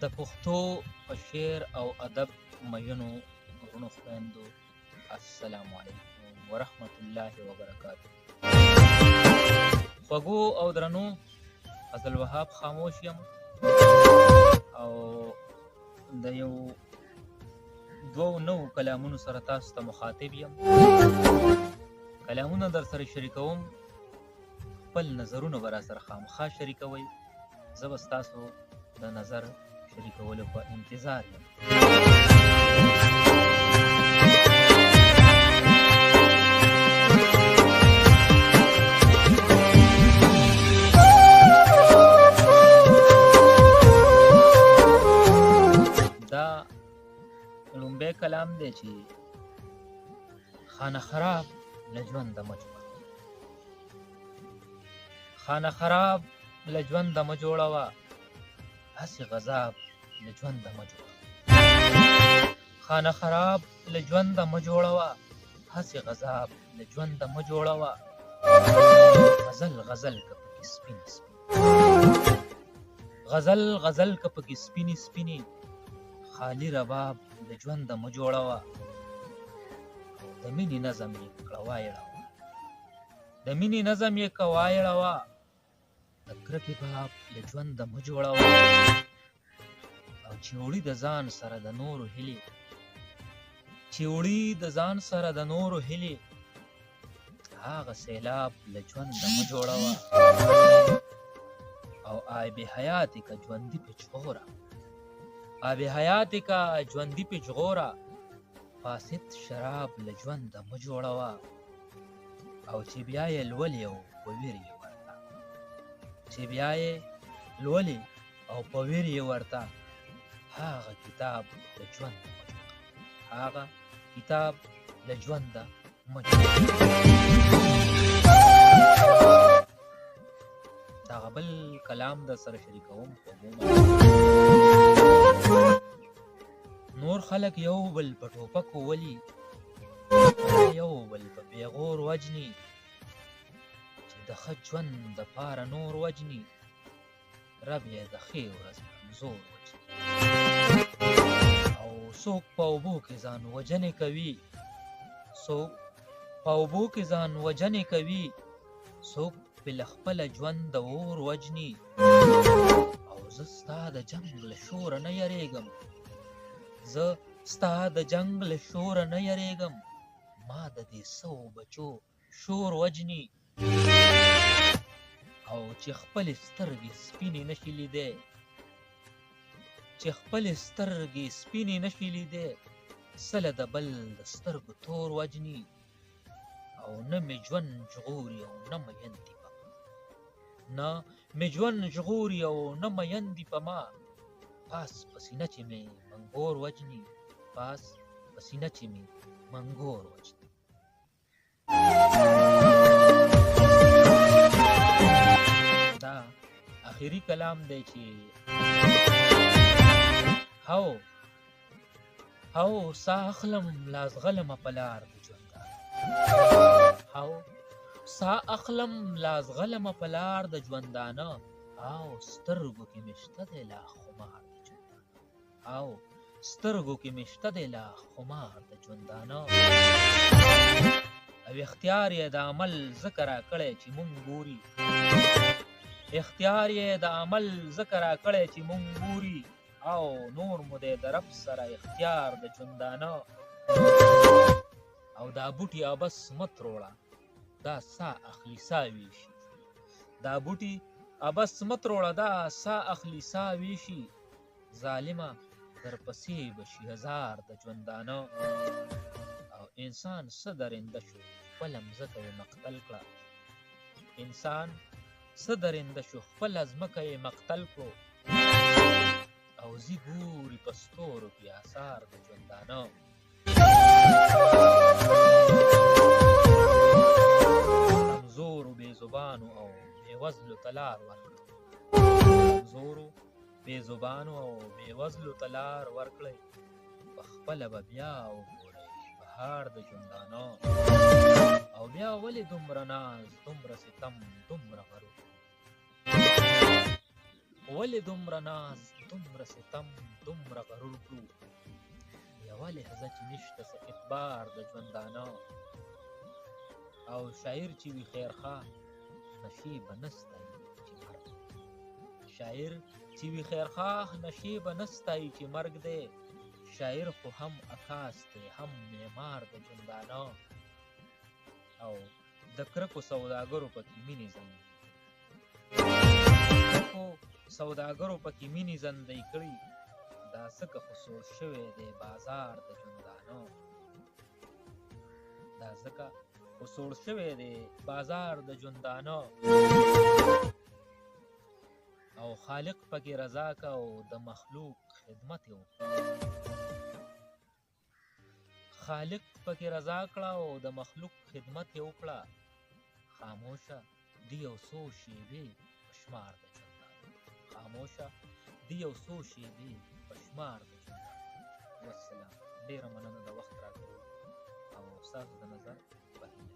د پښتو په شعر او ادب مینو ورونو خویندو السلام علیکم ورحمت الله وبرکاته. خوږو او درنو عبدالوهاب خاموش یم او د یو دوو نوو کلامونو سره تاسو ته مخاطب یم. کلامونه در سره شریکوم، خپل نظرونه به راسره خامخا شریکوئ. زه به ستاسو د نظر شریکولو په انتظار یم. دا لومبی کلام دی چې خانه خراب له ژونده مه جوړوه، خانه خراب له ژونده مه جوړوه، هسې غذاب له ژونده مه جوړوه، خانه خراب له ژونده مه جوړوه، هسې غذاب له ژونده مه جوړوه. غزل غزل که پکې سپینې سپینې، غزل غزل که پکې سپینې سپینې، خالي رباب له ژونده مه جوړوه. د مینې نظم یې کړه وایړوه، د مینې نظم یې که وایړوه، د کرکې باب له ژونده مه جوړوه. او چې وړي د ځان سره د نورو هیلې، چې وړي د ځان سره د نورو هیلې، هغه سیلاب له ژونده مه جوړوه. او آب حیاتې که ژوندي پې ژغوره، آب حیاتې که ژوندي پې ژغوره، فاسد شراب له ژونده مه جوړوه. او چې بیا یې لولې او په ویر یې ورته، چې بیا یې لولې او په ویر یې ورته، هغه کتاب له ژونده مه جوړوه، هغه کتاب له ژونده مه جوړوه. دغه بل کلام در سره شریکوم. نور خلک یو بل په ټوپکو ولي، یو بل په پیغور وجني، چې د ښه ژوند دپاره نور وجني، رب یې د ښې ورځې کمزور وجني. او څوک په اوبو کې ځان وجنې کوي، څوک په اوبو کې ځان وجنې کوي، څوک پې له خپله ژوند د اور وجني. او زه ستا د جنګ له شوره نه یریږم، زه ستا د جنګ له شوره نه یریږم، ما د دې سوو بچو شور وجني. او چې خپلې سترګې سپینې نشي لیدی، چې خپلې سترګې سپینې نشي لیدی، سله د بل د سترګو تور وجني. او نه مې ژوند ژغوري او نه مین دي په ما، نه مې ژوند ژغوري او نه مین دي په ما، پاس په سینه چې مې منګور وجني، پاس په سینه چې مې منګور وجني. دا آخري کلام دی چې هو سا اخلم لازغلمه په لار د ژوندانه، هو سا اخلم لازغلمه په لار د ژوندانه، او سترګو کې مې شته دی لا خمار د ژوندانه، او سترګو کې مې شته دی لا خمار د ژوندانه. او اختیار یې د عمل ځکه راکړی چې مونږ ګوري، اختیار یې د عمل ځکه راکړی چې مونږ ګوري، او نور مو دی د رب سره اختیار د ژوندانه. او دا بوټي ابس مه تروړه، دا سا اخلي سا ویشي، دا بوټي ابس مه تروړه، دا سا اخلي سا ویشي، ظالمه درپسې به شي هزار د ژوندانه. او انسان څه درنده شو خپله مځکه یې مقتل کړه، انسان څه درنده شو خپله ځمکه یې مقتل کړو، او ځي ګوري په ستورو کې آثار د ژوندانه. کمزورو بې زبانو او بې وزلو ته لار ورکړئ، کمزورو بې زبانو او بې وزلو ته لار ورکړئ، پخپله به بیا وګورئ بهار د ژوندانه. او بیا ولې دومره ناز دومره ستم دومره غرور، ولې دومره ناز دومره ستم دومره غرور کړو یوه لحظه چې نشته څه اعتبار د ژوندانه او شاعر چې وي خیرخواه نشي به نه ستایي چې مرګ شاعر چې وي خیرخواه نشي به نه ستایي چې مرګ دی شاعر خو هم عکاس دی هم معمار د ژوندانه او د کرکو سوداګرو پکې مینې زندې کرکو سوداګرو پکې مینې زندې کړي دا ځکه خو سوړ شوی دی بازار د ژوندانه دا ځکه خو سوړ شوی دی بازار د ژوندانه او خالق پکې رضا کا او د مخلوق خدمت یې وکړه خالق پکې رضا کړه او د مخلوق خدمت یې وکړه خاموشه دی یو څو شیبې په شمار د ژوندانه خاموشه دی یو څو شیبې په شمار د ژوندانه والسلام ډېره مننه د وخت راکړو او ستاسو د نظر په هیله